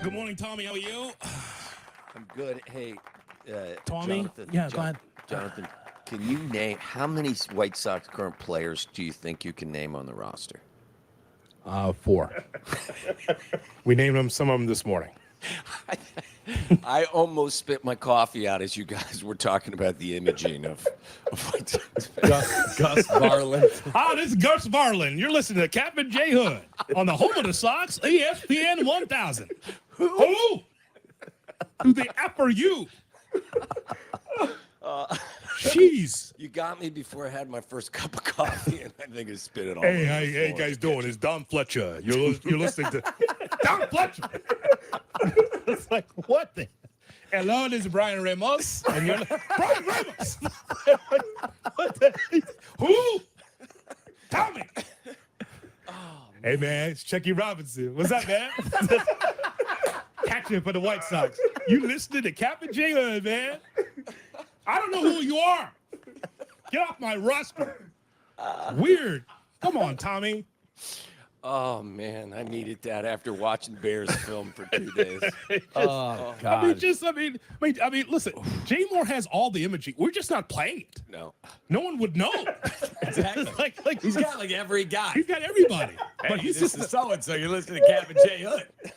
Good morning, Tommy. How are you? I'm good. Hey, Tommy? Jonathan. Yeah, go ahead. Jonathan, can you name how many White Sox current players do you think you can name on the roster? 4. We named them, some of them this morning. I almost spit my coffee out as you guys were talking about the imaging of White Sox. Gus Varlin. This is Gus Varlin. You're listening to Captain J. Hood on the home of the Sox, ESPN 1000. Who? Who the F are you? Jeez. You got me before I had my first cup of coffee, and I think I spit it all. Hey, over how the you floor. guys doing? It's Don Fletcher. You're listening to Don Fletcher. It's like, what the? Hello, this is Brian Ramos. And you're like, Brian Ramos. What the? Who? Tell me. Hey, man, it's Chucky Robinson. What's up, man? Catching for the White Sox. You listening to Captain J. Hood, man. I don't know who you are. Get off my roster. Weird. Come on, Tommy. Oh man, I needed that after watching Bears film for 2 days. Oh, God. I mean, listen, Jay Moore has all the imaging. We're just not playing it. No. No one would know. Exactly. like He's got like every guy. he's got everybody. But Hey, he's this just is so-and-so. You're listening to Captain J. Hood.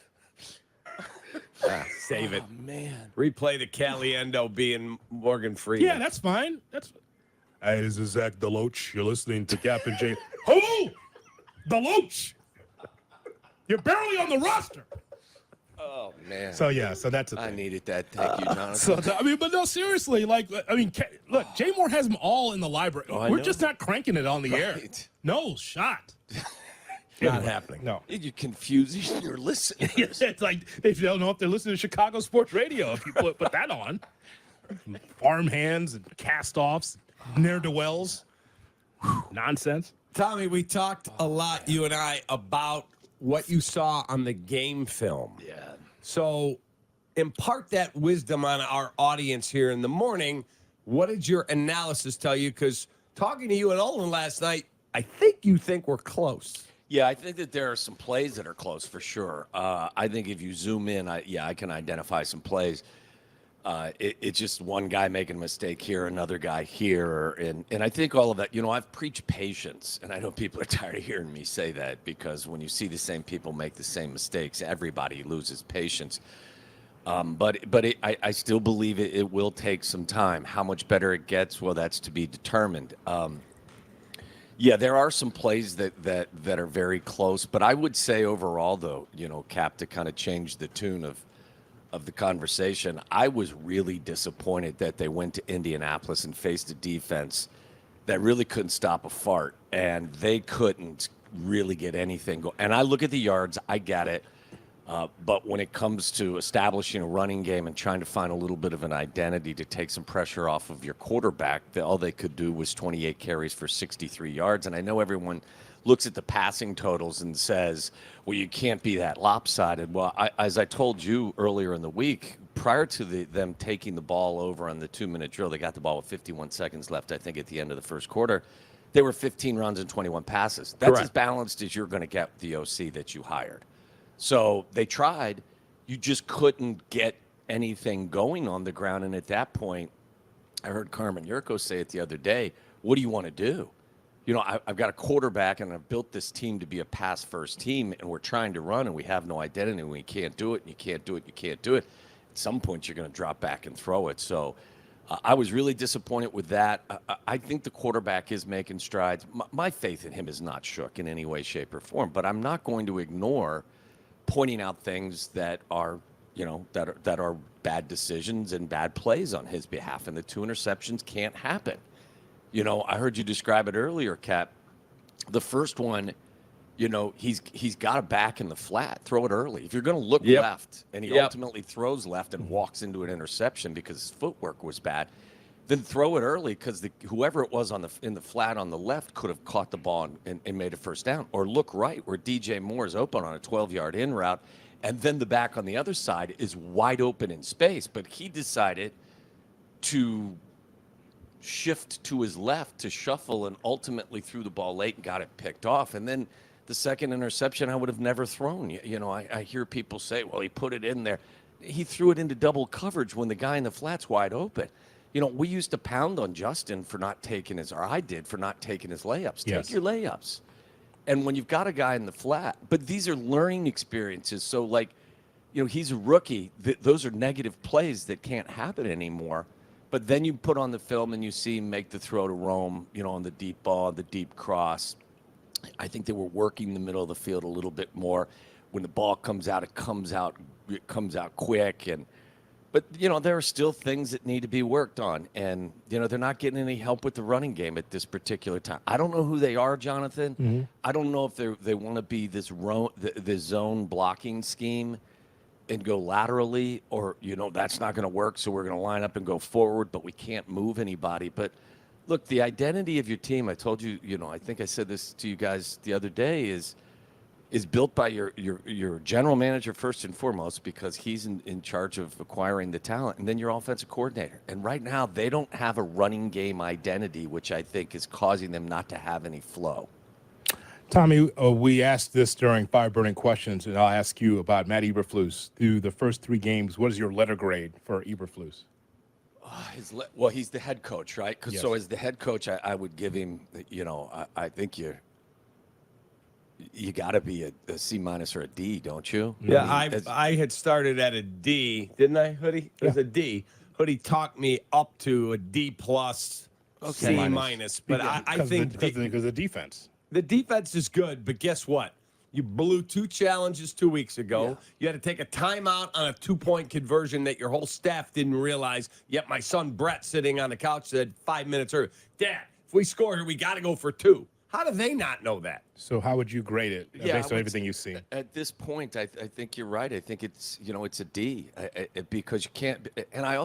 Save it. Oh man. Replay the Caliendo being Morgan Freeman. yeah, that's fine. Hey, this is Zach Deloach. You're listening to Captain J. Who? Deloach. You're barely on the roster. Oh man. So that's a I thing. needed that. Thank you, Jonathan. But no, seriously, look, Jay Moore has them all in the library. Oh, I We're know. just not cranking it on the air. Right. No shot. Not happening. No. You're confusing your listeners. It's like they don't know if they're listening to Chicago sports radio if you put that on. Farmhands and cast-offs, ne'er-do-wells. Nonsense. Tommy, we talked a lot, you and I, about what you saw on the game film. Yeah. So impart that wisdom on our audience here in the morning. What did your analysis tell you? Because talking to you and Olin last night, I think you think we're close. Yeah, I think that there are some plays that are close for sure. I think if you zoom in, I can identify some plays. It's just one guy making a mistake here, another guy here, and I think all of that. I've preached patience, and I know people are tired of hearing me say that because when you see the same people make the same mistakes, everybody loses patience. I still believe it will take some time. How much better it gets, well, that's to be determined. Yeah, there are some plays that are very close, but I would say overall, though, Cap, to kind of change the tune of the conversation, I was really disappointed that they went to Indianapolis and faced a defense that really couldn't stop a fart, and they couldn't really get anything going. And I look at the yards, I get it, but when it comes to establishing a running game and trying to find a little bit of an identity to take some pressure off of your quarterback, all they could do was 28 carries for 63 yards. And I know everyone looks at the passing totals and says, well, you can't be that lopsided. Well, as I told you earlier in the week, prior to them taking the ball over on the 2-minute drill, they got the ball with 51 seconds left, I think, at the end of the first quarter. They were 15 runs and 21 passes. That's Correct. as balanced as you're going to get with the OC that you hired. So they tried. You just couldn't get anything going on the ground. And at that point, I heard Carmen Yurko say it the other day, what do you want to do? I've got a quarterback, and I've built this team to be a pass-first team, and we're trying to run, and we have no identity, and we can't do it, and you can't do it, you can't do it. At some point, you're going to drop back and throw it. So I was really disappointed with that. I think the quarterback is making strides. My faith in him is not shook in any way, shape, or form, but I'm not going to ignore pointing out things that are, that are bad decisions and bad plays on his behalf, and the 2 interceptions can't happen. I heard you describe it earlier, Cap. The first one, he's got a back in the flat. Throw it early. If you're going to look left, and he ultimately throws left and walks into an interception because his footwork was bad, then throw it early because whoever it was in the flat on the left could have caught the ball and made a first down. Or look right where DJ Moore is open on a 12-yard in route, and then the back on the other side is wide open in space. But he decided to shift to his left to shuffle and ultimately threw the ball late and got it picked off. And then The second interception I would have never thrown. I hear people say, well, he put it in there. He threw it into double coverage when the guy in the flat's wide open. We used to pound on Justin for not taking or I did for not taking his layups. Yes. Take your layups. And when you've got a guy in the flat, but these are learning experiences. So, he's a rookie. Those are negative plays that can't happen anymore. But then you put on the film and you see him make the throw to Rome, on the deep ball, the deep cross. I think they were working the middle of the field a little bit more. When the ball comes out, it comes out quick. But there are still things that need to be worked on. And, they're not getting any help with the running game at this particular time. I don't know who they are, Jonathan. Mm-hmm. I don't know if they want to be this zone blocking scheme and go laterally, or, that's not going to work, so we're going to line up and go forward, but we can't move anybody. But, look, the identity of your team, I told you, I think I said this to you guys the other day, is built by your general manager first and foremost, because he's in charge of acquiring the talent, and then your offensive coordinator. And right now, they don't have a running game identity, which I think is causing them not to have any flow. Tommy, we asked this during Fire Burning Questions, and I'll ask you about Matt Eberflus. Through the first 3 games, what is your letter grade for Eberflus? Well, he's the head coach, right? Yes. So as the head coach, I would give him, I think you got to be a C- or a D, don't you? Yeah, I had started at a D, didn't I, Hoodie? It was a D. Hoodie talked me up to a D plus, C minus. But I think because of the defense. The defense is good, but guess what? You blew 2 challenges 2 weeks ago. Yeah. You had to take a timeout on a 2-point conversion that your whole staff didn't realize. Yet my son Brett, sitting on the couch, said 5 minutes earlier, Dad, if we score here, we got to go for 2. How do they not know that? So how would you grade it based on everything you've seen? At this point, I think you're right. I think it's it's a D because you can't. And I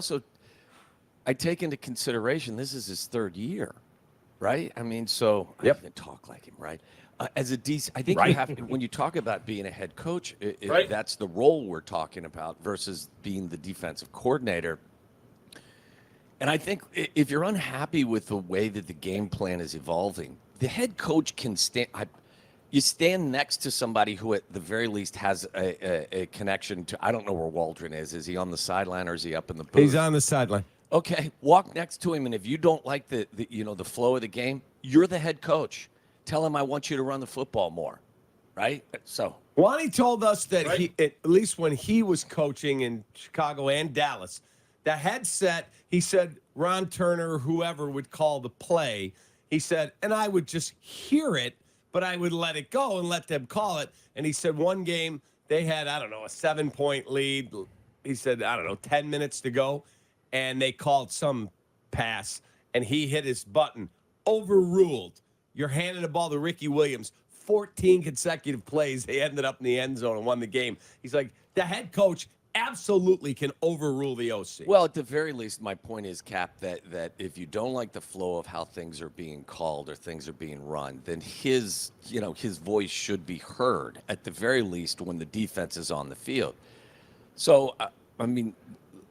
take into consideration this is his 3rd year, right? I mean, so Yep. I even talk like him, right? As a D, I think Right. you have to, when you talk about being a head coach, Right. that's the role we're talking about versus being the defensive coordinator. And I think if you're unhappy with the way that the game plan is evolving, the head coach can stand. You stand next to somebody who, at the very least, has a connection to. I don't know where Waldron is. Is he on the sideline or is he up in the booth? He's on the sideline. Okay, walk next to him, and if you don't like the flow of the game, you're the head coach. Tell him I want you to run the football more, right? So Wani told us that he, at least when he was coaching in Chicago and Dallas, the headset, he said Ron Turner, whoever would call the play, he said, and I would just hear it, but I would let it go and let them call it. And he said one game they had, a 7-point lead. He said, 10 minutes to go. And they called some pass, and he hit his button. Overruled. You're handing the ball to Ricky Williams. 14 consecutive plays. They ended up in the end zone and won the game. He's like, the head coach absolutely can overrule the OC. Well, at the very least, my point is, Cap, that if you don't like the flow of how things are being called or things are being run, then his voice should be heard, at the very least, when the defense is on the field. So, I mean,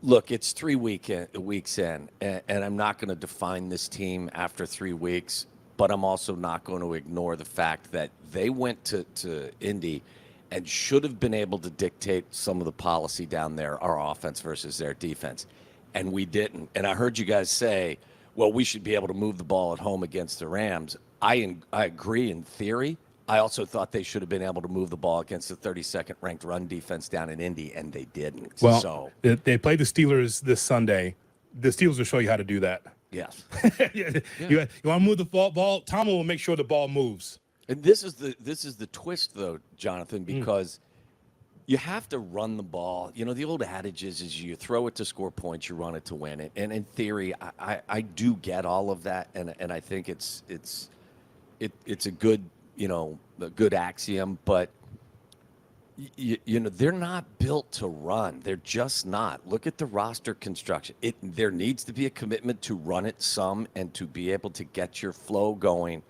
look, it's 3 weeks in, and I'm not going to define this team after 3 weeks, but I'm also not going to ignore the fact that they went to Indy and should have been able to dictate some of the policy down there, our offense versus their defense, and we didn't. And I heard you guys say, well, we should be able to move the ball at home against the Rams. I agree in theory. I also thought they should have been able to move the ball against the 32nd ranked run defense down in Indy, and they didn't. Well, so they play the Steelers this Sunday. The Steelers will show you how to do that. yes. You want to move the ball? Tom will make sure the ball moves. And this is the twist, though, Jonathan, because you have to run the ball. The old adage is you throw it to score points, you run it to win it. And in theory, I do get all of that, and I think it's a good a good axiom, but they're not built to run. They're just not. Look at the roster construction. There needs to be a commitment to run it some and to be able to get your flow going.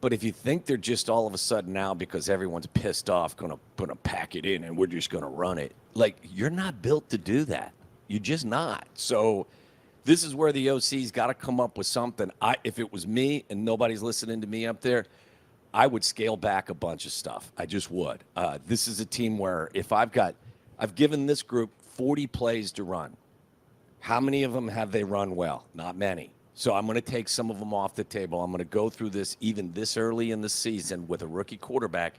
But if you think they're just all of a sudden now, because everyone's pissed off, gonna pack it in and we're just gonna run it, like, you're not built to do that. You're just not. So this is where the OC's got to come up with something. If it was me and nobody's listening to me up there, I would scale back a bunch of stuff. I just would. This is a team where if I've given this group 40 plays to run. How many of them have they run well? Not many. So I'm going to take some of them off the table. I'm going to go through this even this early in the season with a rookie quarterback.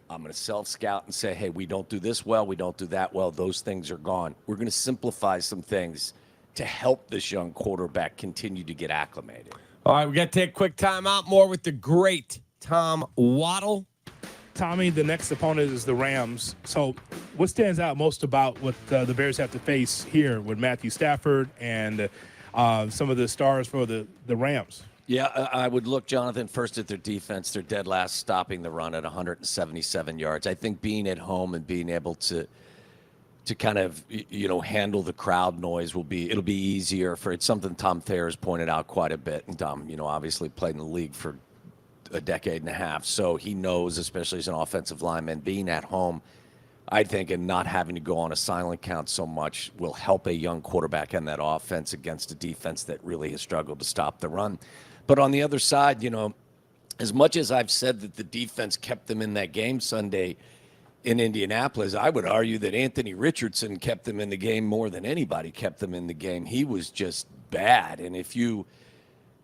I'm going to self-scout and say, hey, we don't do this well, we don't do that well. Those things are gone. We're going to simplify some things to help this young quarterback continue to get acclimated. All right, we got to take a quick time out. More with the great Tom Waddle. Tommy, the next opponent is the Rams. So what stands out most about what the Bears have to face here with Matthew Stafford and some of the stars for the Rams? Yeah, I would look, Jonathan, first at their defense. They're dead last stopping the run at 177 yards. I think being at home and being able to kind of, handle the crowd noise it'll be easier for it's something Tom Thayer has pointed out quite a bit. And Tom, obviously played in the league for a decade and a half. So he knows, especially as an offensive lineman, being at home, I think, and not having to go on a silent count so much will help a young quarterback in that offense against a defense that really has struggled to stop the run. But on the other side, as much as I've said that the defense kept them in that game Sunday in Indianapolis, I would argue that Anthony Richardson kept them in the game more than anybody kept them in the game. He was just bad. And if you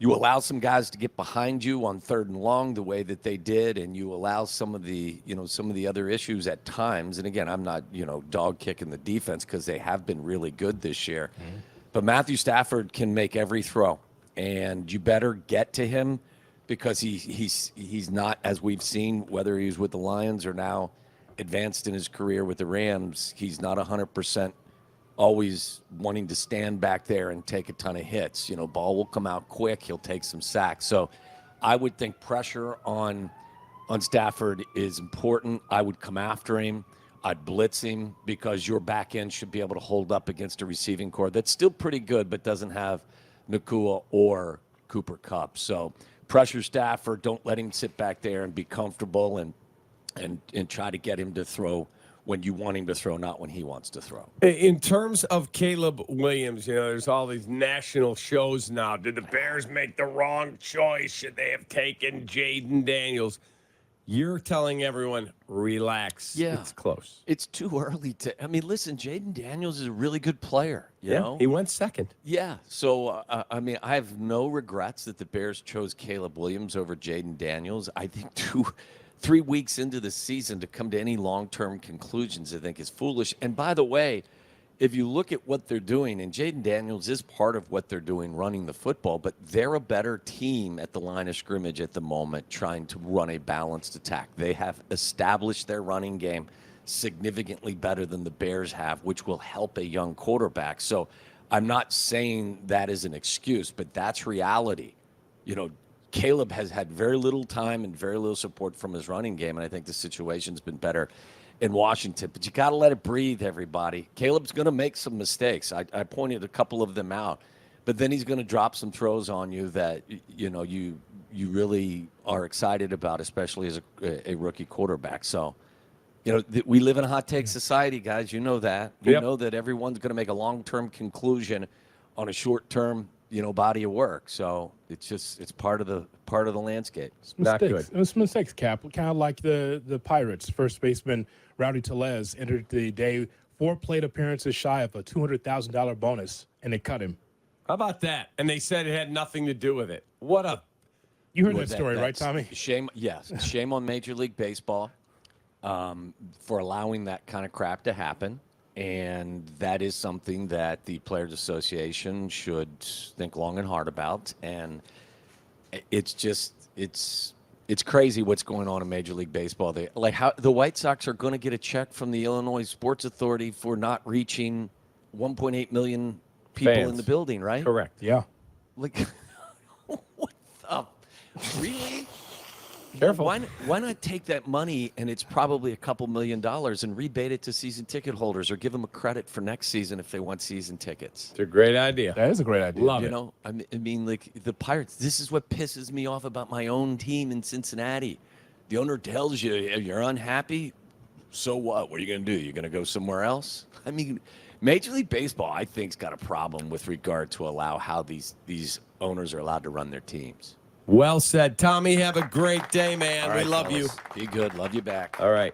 allow some guys to get behind you on 3rd and long the way that they did, and you allow some of the other issues at times. And again, I'm not, dog kicking the defense because they have been really good this year. Mm-hmm. But Matthew Stafford can make every throw, and you better get to him because he's not, as we've seen, whether he's with the Lions or now advanced in his career with the Rams, he's not 100% always wanting to stand back there and take a ton of hits. Ball will come out quick. He'll take some sacks. So I would think pressure on Stafford is important. I would come after him. I'd blitz him because your back end should be able to hold up against a receiving core that's still pretty good but doesn't have Nakua or Cooper Kupp. So pressure Stafford. Don't let him sit back there and be comfortable and try to get him to throw when you want him to throw, not when he wants to throw. In terms of Caleb Williams, there's all these national shows now. Did the Bears make the wrong choice? Should they have taken Jaden Daniels? You're telling everyone, relax. Yeah. It's close. It's too early to. Listen, Jaden Daniels is a really good player. You know? He went second. Yeah. So, I have no regrets that the Bears chose Caleb Williams over Jaden Daniels. I think 3 weeks into the season to come to any long-term conclusions, I think, is foolish. And by the way, if you look at what they're doing, and Jaden Daniels is part of what they're doing running the football, but they're a better team at the line of scrimmage at the moment trying to run a balanced attack. They have established their running game significantly better than the Bears have, which will help a young quarterback. So I'm not saying that is an excuse, but that's reality. Caleb has had very little time and very little support from his running game, and I think the situation's been better in Washington. But you got to let it breathe, everybody. Caleb's going to make some mistakes. I pointed a couple of them out, but then he's going to drop some throws on you that you really are excited about, especially as a rookie quarterback. So, we live in a hot take society, guys. You know that. You know that everyone's going to make a long-term conclusion on a short-term body of work. So it's part of the landscape. Not good. It was mistakes, Cap. Kind of like the Pirates. First baseman Rowdy Tellez entered the day 4 plate appearances shy of a $200,000 bonus, and they cut him. How about that? And they said it had nothing to do with it. You heard that story, right, Tommy? Shame on Major League Baseball for allowing that kind of crap to happen. And that is something that the Players Association should think long and hard about. And it's crazy what's going on in Major League Baseball. How the White Sox are going to get a check from the Illinois Sports Authority for not reaching 1.8 million people in the building, right? Correct. Yeah. What the? Really? Careful. Why not take that money, and it's probably a couple $1 million, and rebate it to season ticket holders or give them a credit for next season if they want season tickets? It's a great idea. That is a great idea. Love it. The Pirates, this is what pisses me off about my own team in Cincinnati. The owner tells you you're unhappy, so what? What are you going to do? You're going to go somewhere else? Major League Baseball, I think, has got a problem with regard to allow how these owners are allowed to run their teams. Well said. Tommy, have a great day, man. All We right, love you. fellas. Be good. Love you back. All right.